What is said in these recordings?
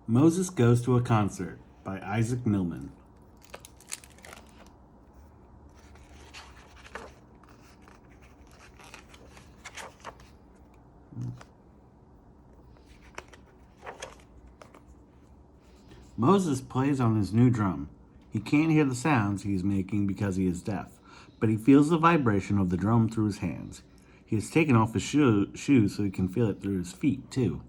Moses Goes to a Concert by Isaac Millman. Moses plays on his new drum. He can't hear the sounds he's making because he is deaf, but he feels the vibration of the drum through his hands. He has taken off his shoes so he can feel it through his feet, too.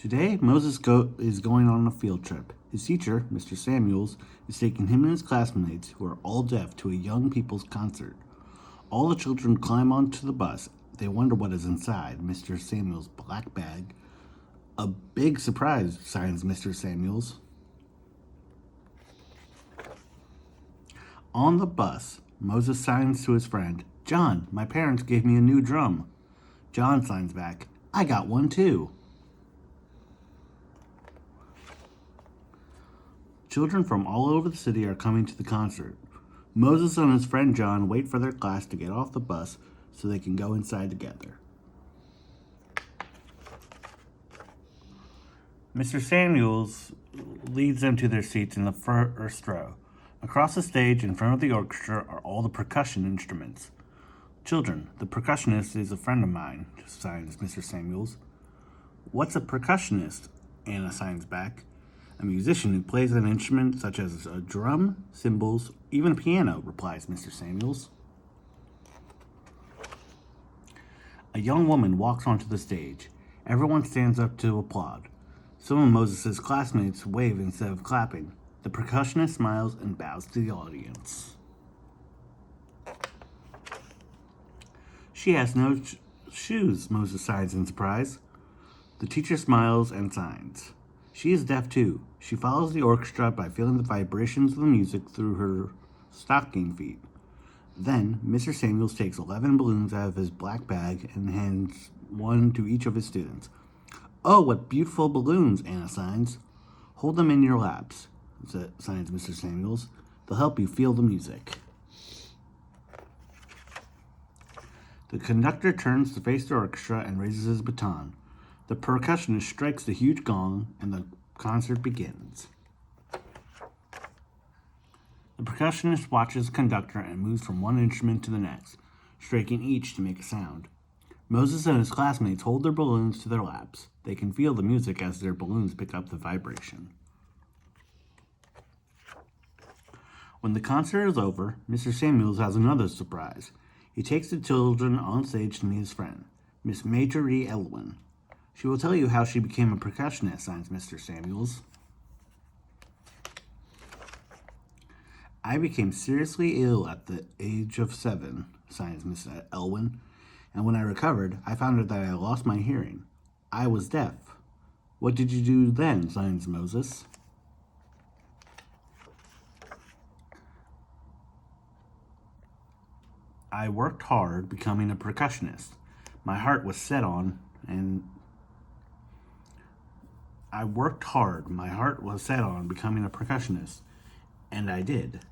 Today, Moses is going on a field trip. His teacher, Mr. Samuels, is taking him and his classmates, who are all deaf, to a young people's concert. All the children climb onto the bus. They wonder what is inside Mr. Samuel's black bag. A big surprise, signs Mr. Samuels. On the bus, Moses signs to his friend, "John, my parents gave me a new drum." John signs back, "I got one too." Children from all over the city are coming to the concert. Moses and his friend John wait for their class to get off the bus so they can go inside together. Mr. Samuels leads them to their seats in the first row. Across the stage in front of the orchestra are all the percussion instruments. "Children, the percussionist is a friend of mine," signs Mr. Samuels. "What's a percussionist?" Anna signs back. "A musician who plays an instrument such as a drum, cymbals, even a piano," replies Mr. Samuels. A young woman walks onto the stage. Everyone stands up to applaud. Some of Moses' classmates wave instead of clapping. The percussionist smiles and bows to the audience. "She has no shoes," Moses signs in surprise. The teacher smiles and signs. She is deaf too. She follows the orchestra by feeling the vibrations of the music through her stocking feet. Then, Mr. Samuels takes 11 balloons out of his black bag and hands one to each of his students. "Oh, what beautiful balloons," Anna signs. "Hold them in your laps," signs Mr. Samuels. "They'll help you feel the music." The conductor turns to face the orchestra and raises his baton. The percussionist strikes the huge gong and the concert begins. The percussionist watches the conductor and moves from one instrument to the next, striking each to make a sound. Moses and his classmates hold their balloons to their laps. They can feel the music as their balloons pick up the vibration. When the concert is over, Mr. Samuels has another surprise. He takes the children on stage to meet his friend, Miss Marjorie Elwin. "She will tell you how she became a percussionist," signs Mr. Samuels. "I became seriously ill at the age of 7, signs Miss Elwin. "And when I recovered, I found out that I lost my hearing. I was deaf." "What did you do then?" signs Moses. "I worked hard becoming a percussionist. My heart was set on becoming a percussionist, and I did.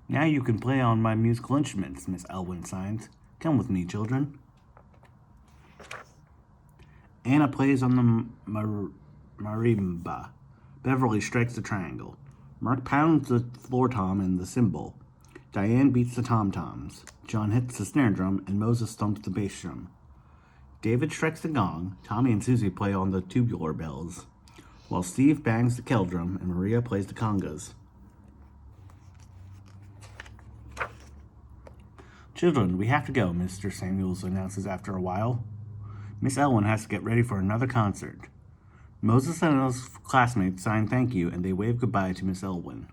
Now you can play on my musical instruments," Miss Elwin signs. "Come with me, children." Anna plays on the marimba. Beverly strikes the triangle. Mark pounds the floor tom and the cymbal. Diane beats the tom-toms. John hits the snare drum, and Moses thumps the bass drum. David strikes the gong. Tommy and Susie play on the tubular bells, while Steve bangs the kettle drum and Maria plays the congas. "Children, we have to go," Mr. Samuels announces after a while. Miss Elwin has to get ready for another concert. Moses and his classmates sign thank you, and they wave goodbye to Miss Elwin.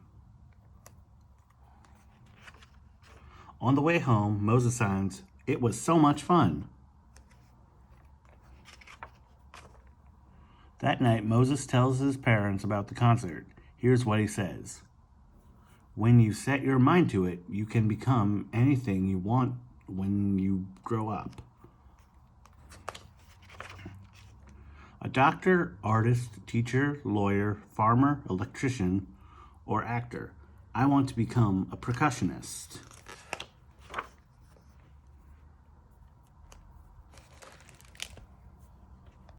On the way home, Moses signs, "It was so much fun." That night, Moses tells his parents about the concert. Here's what he says. "When you set your mind to it, you can become anything you want when you grow up. A doctor, artist, teacher, lawyer, farmer, electrician, or actor. I want to become a percussionist."